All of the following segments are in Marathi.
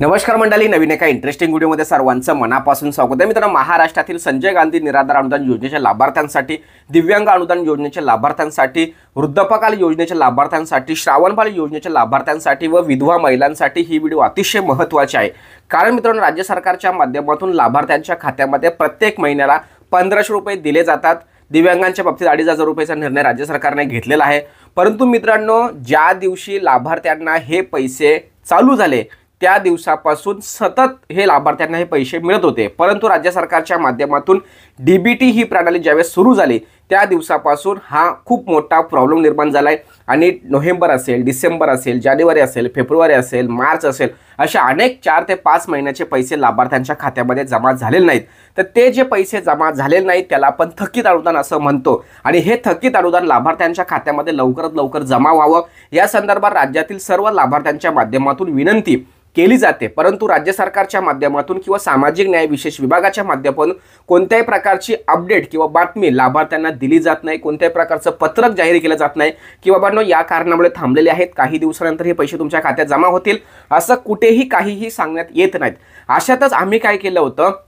नमस्कार मंडळी, नवीन एका इंटरेस्टिंग व्हिडिओमध्ये सर्वांचं मनापासून स्वागत आहे. मित्रांनो, महाराष्ट्रातील संजय गांधी निराधार अनुदान योजनेच्या लाभार्थ्यांसाठी, दिव्यांग अनुदान योजनेच्या लाभार्थ्यांसाठी, वृद्धपकाल योजनेच्या लाभार्थ्यांसाठी, श्रावणबाळ योजनेच्या लाभार्थ्यांसाठी व विधवा महिलांसाठी ही व्हिडिओ अतिशय महत्त्वाची आहे. कारण मित्रांनो, राज्य सरकारच्या माध्यमातून लाभार्थ्यांच्या खात्यामध्ये प्रत्येक महिन्याला 1500 रुपये दिले जातात. दिव्यांगांच्या बाबतीत 2500 रुपयाचा निर्णय राज्य सरकारने घेतलेला आहे. परंतु मित्रांनो, ज्या दिवशी लाभार्थ्यांना हे पैसे चालू झाले त्या दिवसापासून सतत हे लाभार्थ्यांना हे पैसे मिळत होते. परंतु राज्य सरकारच्या माध्यमातून डीबीटी ही प्रणाली ज्यावेळेस सुरू झाली त्या दिवसापासून हा खूप मोठा प्रॉब्लेम निर्माण झाला आहे. आणि नोव्हेंबर असेल, डिसेंबर असेल, जानेवारी असेल, फेब्रुवारी असेल, मार्च असेल, अशा अनेक 4 ते 5 महिन्याचे पैसे लाभार्थ्यांच्या खात्यामध्ये जमा झालेले नाहीत. तर ते जे पैसे जमा झालेले नाहीत त्याला आपण थकीत अनुदान असं म्हणतो. आणि हे थकीत अनुदान लाभार्थ्यांच्या खात्यामध्ये लवकरात लवकर जमा व्हावं या संदर्भात राज्यातील सर्व लाभार्थ्यांच्या माध्यमातून विनंती केली जाते. परंतु राज्य सरकारच्या माध्यमातून किंवा सामाजिक न्याय विशेष विभागाच्या माध्यमातून कोणत्याही प्रकारची अपडेट किंवा बातमी लाभार्थ्यांना दिली जात नाही. कोणत्याही प्रकारचं पत्रक जाहीर केलं जात नाही की बाबांनो या कारणामुळे थांबलेले आहेत, काही दिवसानंतर हे पैसे तुमच्या खात्यात जमा होतील, असं कुठेही काहीही सांगण्यात येत नाहीत. अशातच आम्ही काय केलं होतं,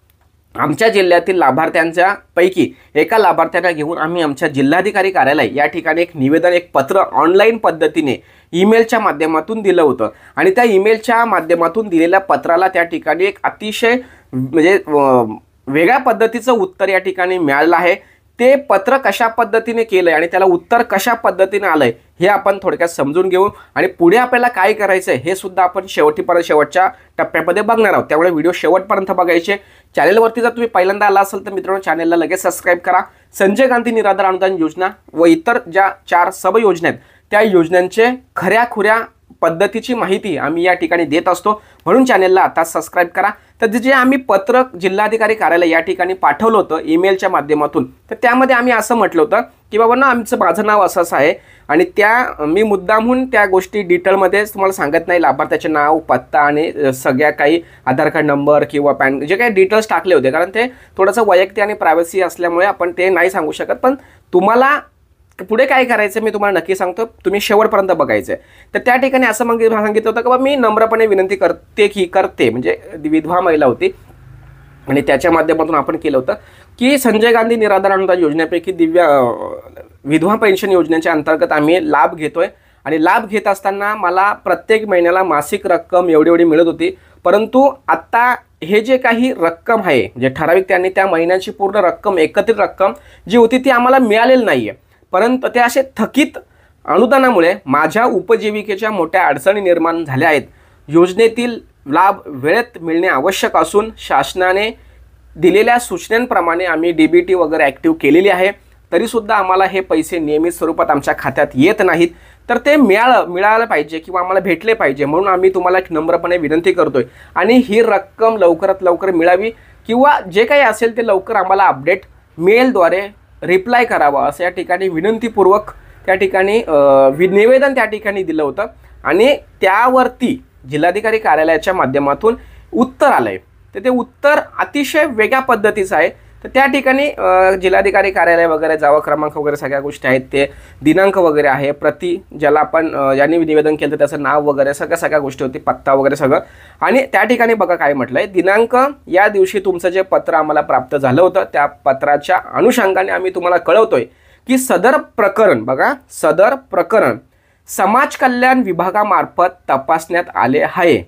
आमच्या जिल्ह्यातील लाभार्थ्यांच्या पैकी एका लाभार्थ्यांना घेऊन आम्ही आमच्या जिल्हाधिकारी कार्यालय या ठिकाणी एक निवेदन, एक पत्र ऑनलाईन पद्धतीने ईमेलच्या माध्यमातून दिलं होतं. आणि त्या ईमेलच्या माध्यमातून दिलेल्या पत्राला त्या ठिकाणी एक अतिशय म्हणजे वेगळ्या पद्धतीचं उत्तर या ठिकाणी मिळालं आहे. ते पत्र कशा पद्धतीने केलं आहे आणि त्याला उत्तर कशा पद्धतीने आलं आहे हे आपण थोडक्यात समजून घेऊ. आणि पुढे आपल्याला काय करायचं आहे हे सुद्धा आपण शेवटच्या टप्प्यामध्ये बघणार आहोत. त्यामुळे व्हिडिओ शेवटपर्यंत बघायचे. चॅनलवरती जर तुम्ही पहिल्यांदा आला असाल तर मित्रांनो, चॅनलला लगेच सबस्क्राईब करा. संजय गांधी निराधार अनुदान योजना व इतर ज्या 4 सब योजना आहेत त्या योजनांचे खऱ्या पद्धतीची माहिती आम्ही या ठिकाणी देत असतो. म्हणून चॅनलला आता सबस्क्राईब करा. तर जे आम्ही पत्रक जिल्हाधिकारी कार्यालय या ठिकाणी पाठवलं होतं ईमेलच्या माध्यमातून, तर त्यामध्ये आम्ही असं म्हटलं होतं की बाबा ना, माझं नाव असं आहे आणि मी मुद्दामहून त्या गोष्टी डिटेलमध्ये तुम्हाला सांगत नाही. लाभार्थ्याचे नाव, पत्ता आणि सगळ्या काही आधार कार्ड नंबर किंवा पॅन जे काही डिटेल्स टाकले होते, कारण ते थोडंसं वैयक्तिक आणि प्रायव्हसी असल्यामुळे आपण ते नाही सांगू शकत. पण तुम्हाला पुढे काय करायचं मी तुम्हाला नक्की सांगतो, तुम्ही शेवटपर्यंत बघायचं. तर त्या ठिकाणी असं मग सांगितलं होतं की बाबा मी नम्रपणे विनंती करते म्हणजे विधवा महिला होती आणि त्याच्या माध्यमातून आपण केलं होतं की संजय गांधी निराधार अनुदान योजनेपैकी विधवा पेन्शन योजनेच्या अंतर्गत आम्ही लाभ घेतोय. आणि लाभ घेत असताना मला प्रत्येक महिन्याला मासिक रक्कम एवढी मिळत होती. परंतु आत्ता हे जे काही रक्कम आहे म्हणजे ठराविक त्यांनी त्या महिन्याची पूर्ण रक्कम, एकत्रित रक्कम जी होती ती आम्हाला मिळालेली नाही आहे. परंतु ते असे थकीत अनुदानामुळे माझ्या उपजीविकेच्या मोठ्या अडचणी निर्माण झाल्या आहेत. योजनेतील लाभ वेळेत मिळणे आवश्यक असून शासनाने दिलेल्या सूचनांप्रमाणे आम्ही डीबीटी वगैरे ॲक्टिव्ह केलेली आहे. तरीसुद्धा आम्हाला हे पैसे नियमित स्वरूपात आमच्या खात्यात येत नाहीत. तर ते मिळालं पाहिजे किंवा आम्हाला भेटले पाहिजे, म्हणून आम्ही तुम्हाला एक नम्रपणे विनंती करतोय. आणि ही रक्कम लवकरात लवकर मिळावी किंवा जे काही असेल ते लवकर आम्हाला अपडेट मेलद्वारे रिप्लाय करावा असं या ठिकाणी विनंतीपूर्वक त्या ठिकाणी निवेदन त्या ठिकाणी दिलं होतं. आणि त्यावरती जिल्हाधिकारी कार्यालयाच्या माध्यमातून उत्तर आलं आहे. तर ते उत्तर अतिशय वेगळ्या पद्धतीचं आहे. तर त्या ठिकाणी जिल्हाधिकारी कार्यालय वगैरे, जावा क्रमांक वगैरे सगळ्या गोष्टी आहेत, ते दिनांक वगैरे आहे, प्रति ज्याला आपण ज्यांनी निवेदन केलं त्याचं नाव वगैरे सगळ्या गोष्टी होती, पत्ता वगैरे सगळं. आणि त्या ठिकाणी बघा काय म्हटलं आहे, दिनांक या दिवशी तुमचं जे पत्र आम्हाला प्राप्त झालं होतं त्या पत्राच्या अनुषंगाने आम्ही तुम्हाला कळवतोय की सदर प्रकरण समाज कल्याण विभागामार्फत तपासण्यात आले आहे.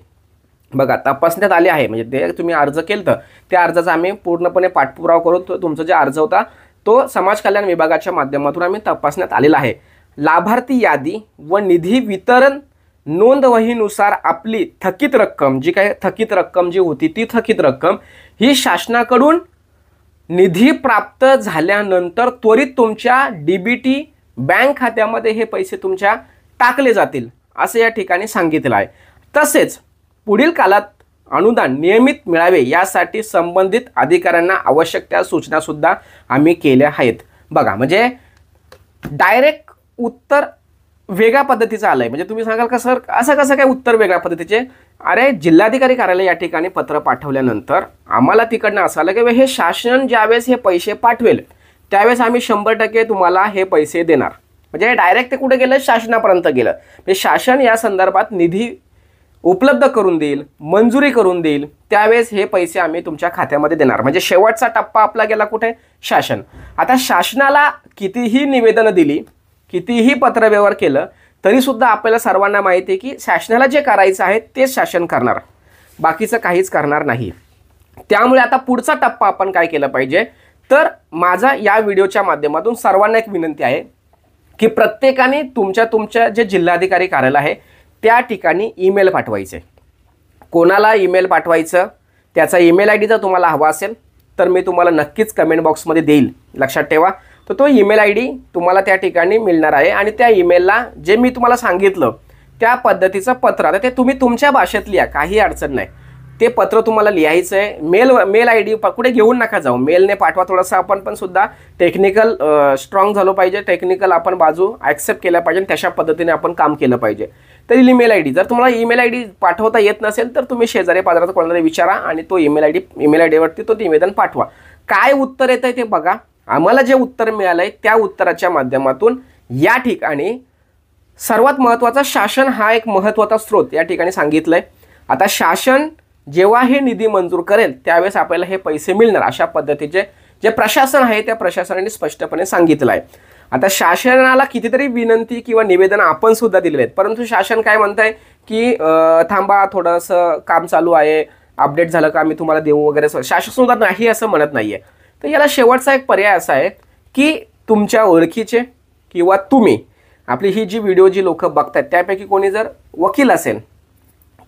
बघा, तपासण्यात आले आहे म्हणजे ते तुम्ही अर्ज केलं तर त्या अर्जाचा आम्ही पूर्णपणे पाठपुरावा करून तुमचा जे अर्ज होता तो समाज कल्याण विभागाच्या माध्यमातून आम्ही तपासण्यात आलेला आहे. लाभार्थी यादी व निधी वितरण नोंदवहीनुसार आपली थकीत रक्कम जी होती ती थकीत रक्कम ही शासनाकडून निधी प्राप्त झाल्यानंतर त्वरित तुमच्या डीबीटी बँक खात्यामध्ये हे पैसे तुमच्या टाकले जातील असं या ठिकाणी सांगितलं आहे. तसेच पुढील काळात अनुदान नियमित मिळावे यासाठी संबंधित अधिकाऱ्यांना आवश्यक त्या सूचनासुद्धा आम्ही केल्या आहेत. बघा, म्हणजे डायरेक्ट उत्तर वेगळ्या पद्धतीचं आलं आहे. म्हणजे तुम्ही सांगाल का सर असं कसं काय उत्तर वेगळ्या पद्धतीचे? अरे, जिल्हाधिकारी कार्यालय या ठिकाणी पत्र पाठवल्यानंतर आम्हाला तिकडनं असं आलं की हे शासन ज्यावेळेस हे पैसे पाठवेल त्यावेळेस आम्ही 100% तुम्हाला हे पैसे देणार. म्हणजे डायरेक्ट ते कुठे गेलं? शासनापर्यंत गेलं. म्हणजे शासन या संदर्भात निधी उपलब्ध करून देईल, मंजुरी करून देईल, त्यावेळेस हे पैसे आम्ही तुमच्या खात्यामध्ये देणार. म्हणजे शेवटचा टप्पा आपला गेला कुठे? शासन. आता शासनाला कितीही निवेदनं दिली, कितीही पत्रव्यवहार केलं, तरीसुद्धा आपल्याला सर्वांना माहिती आहे की शासनाला जे करायचं आहे तेच शासन करणार, बाकीचं काहीच करणार नाही. त्यामुळे आता पुढचा टप्पा आपण काय केलं पाहिजे? तर माझा या व्हिडिओच्या माध्यमातून सर्वांना एक विनंती आहे की प्रत्येकाने तुमच्या जे जिल्हाधिकारी कार्यालय आहे त्या ठिकाणी ईमेल पाठवायचे. कोणाला ईमेल पाठवायचं, त्याचा ईमेल आय डी जर तुम्हाला हवा असेल तर मी तुम्हाला नक्कीच कमेंट बॉक्समध्ये देईल, लक्षात ठेवा. तर तो ईमेल आय डी तुम्हाला त्या ठिकाणी मिळणार आहे आणि त्या ईमेलला जे मी तुम्हाला सांगितलं त्या पद्धतीचं पत्र, आता ते तुम्ही तुमच्या भाषेत लिहा, काही अडचण नाही. ते पत्र तुम्हाला लिहायचं आहे. मेल आय डी कुठे घेऊन नका जाऊ, मेलने पाठवा. थोडंसं आपण पण सुद्धा टेक्निकल स्ट्रॉंग झालो पाहिजे, टेक्निकल आपण बाजू ॲक्सेप्ट केल्या पाहिजे, तशा पद्धतीने आपण काम केलं पाहिजे. तर ईमेल आय डी, जर तुम्हाला ईमेल आय डी पाठवता येत नसेल तर तुम्ही शेजारी पाजारात कोणाला विचारा आणि तो ईमेल आय डीवरती तो निवेदन पाठवा. काय उत्तर येतं आहे ते बघा. आम्हाला जे उत्तर मिळालं आहे त्या उत्तराच्या माध्यमातून या ठिकाणी सर्वात महत्त्वाचा शासन हा एक महत्त्वाचा स्रोत या ठिकाणी सांगितलं आहे. आता शासन जेव्हा हे निधी मंजूर करेल त्यावेळेस आपल्याला हे पैसे मिळणार, अशा पद्धतीचे जे प्रशासन आहे त्या प्रशासनाने स्पष्टपणे सांगितलं आहे. आता शासनाला कितीतरी विनंती किंवा निवेदन आपण सुद्धा दिलेले आहेत, परंतु शासन काय म्हणत आहे की थांबा, थोडंसं काम चालू आहे, अपडेट झालं का आम्ही तुम्हाला देऊ वगैरे. शासन सुद्धा नाही असं म्हणत नाही आहे. तर याला शेवटचा एक पर्याय असा आहे की तुमच्या ओळखीचे किंवा तुम्ही आपली ही जी व्हिडिओ जी लोक बघतात त्यापैकी कोणी जर वकील असेल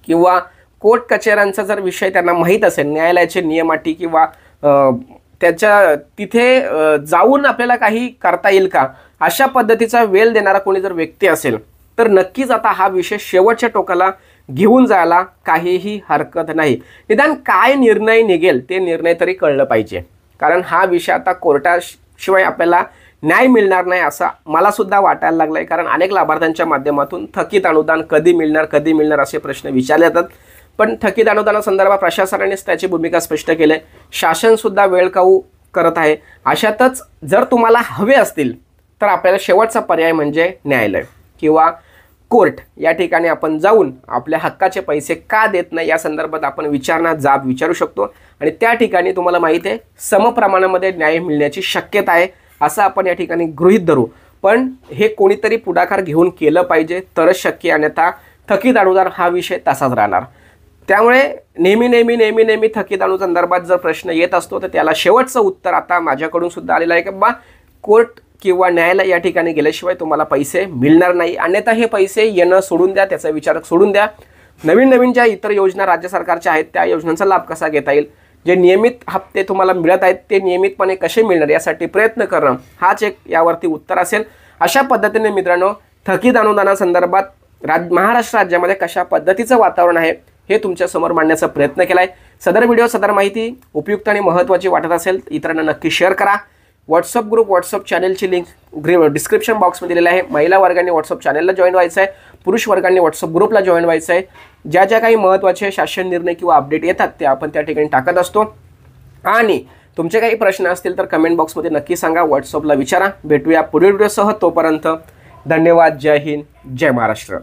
किंवा कोर्ट कचेऱ्यांचा जर विषय त्यांना माहीत असेल, न्यायालयाचे नियम अटी किंवा त्याच्या तिथे जाऊन आपल्याला काही करता येईल का, अशा पद्धतीचा वेळ देणारा कोणी जर व्यक्ती असेल तर नक्कीच आता हा विषय शेवटच्या टोकाला घेऊन जायला काहीही हरकत नाही. निदान काय निर्णय निघेल ते निर्णय तरी कळलं पाहिजे, कारण हा विषय आता कोर्टाशिवाय आपल्याला न्याय मिळणार नाही असं मला सुद्धा वाटायला लागलं आहे. कारण अनेक लाभार्थ्यांच्या माध्यमातून थकीत अनुदान कधी मिळणार असे प्रश्न विचारले जातात, पण थकीत अनुदानासंदर्भात प्रशासनानेच त्याची भूमिका स्पष्ट केली आहे. शासनसुद्धा वेळखाऊ करत आहे. अशातच जर तुम्हाला हवे असतील तर आपल्याला शेवटचा पर्याय म्हणजे न्यायालय किंवा कोर्ट या ठिकाणी आपण जाऊन आपल्या हक्काचे पैसे का देत नाही या संदर्भात आपण जाब विचारू शकतो आणि त्या ठिकाणी तुम्हाला माहिती आहे समप्रमाणामध्ये न्याय मिळण्याची शक्यता आहे असं आपण या ठिकाणी गृहीत धरू. पण हे कोणीतरी पुढाकार घेऊन केलं पाहिजे तरच शक्य, अन्यथा थकीत अनुदान हा विषय तसाच राहणार. त्यामुळे नेहमी थकीत अनुदानासंदर्भात जर प्रश्न येत असतो तर त्याला शेवटचं उत्तर आता माझ्याकडून सुद्धा आलेलं आहे की बा कोर्ट किंवा न्यायालय या ठिकाणी गेल्याशिवाय तुम्हाला पैसे मिळणार नाही, अन्यथा हे पैसे येणं सोडून द्या, त्याचा विचार सोडून द्या. नवीन ज्या इतर योजना राज्य सरकारच्या आहेत त्या योजनांचा लाभ कसा घेता येईल, जे नियमित हप्ते तुम्हाला मिळत आहेत ते नियमितपणे कसे मिळणार यासाठी प्रयत्न करणं हाच एक यावरती उत्तर असेल. अशा पद्धतीने मित्रांनो थकीत अनुदानासंदर्भात महाराष्ट्र राज्यामध्ये कशा पद्धतीचं वातावरण आहे हे तुमच्यासमोर मांडण्याचा प्रयत्न केला आहे. सदर व्हिडिओ सदर माहिती उपयुक्त आणि महत्त्वाची वाटत असेल इतरांना नक्की शेअर करा. व्हॉट्सअप ग्रुप व्हॉट्सअप चॅनलची लिंक डिस्क्रिप्शन बॉक्समध्ये दिलेली आहे. महिला वर्गाने व्हॉट्सअप चॅनलला जॉईन व्हायचं आहे, पुरुष वर्गाने व्हॉट्सअप ग्रुपला जॉईन व्हायचं आहे. ज्या काही महत्त्वाचे शासन निर्णय किंवा अपडेट येतात ते आपण त्या ठिकाणी टाकत असतो. आणि तुमचे काही प्रश्न असतील तर कमेंट बॉक्समध्ये नक्की सांगा, व्हॉट्सअपला विचारा. भेटूया पुढील व्हिडिओसह. तोपर्यंत धन्यवाद. जय हिंद, जय महाराष्ट्र.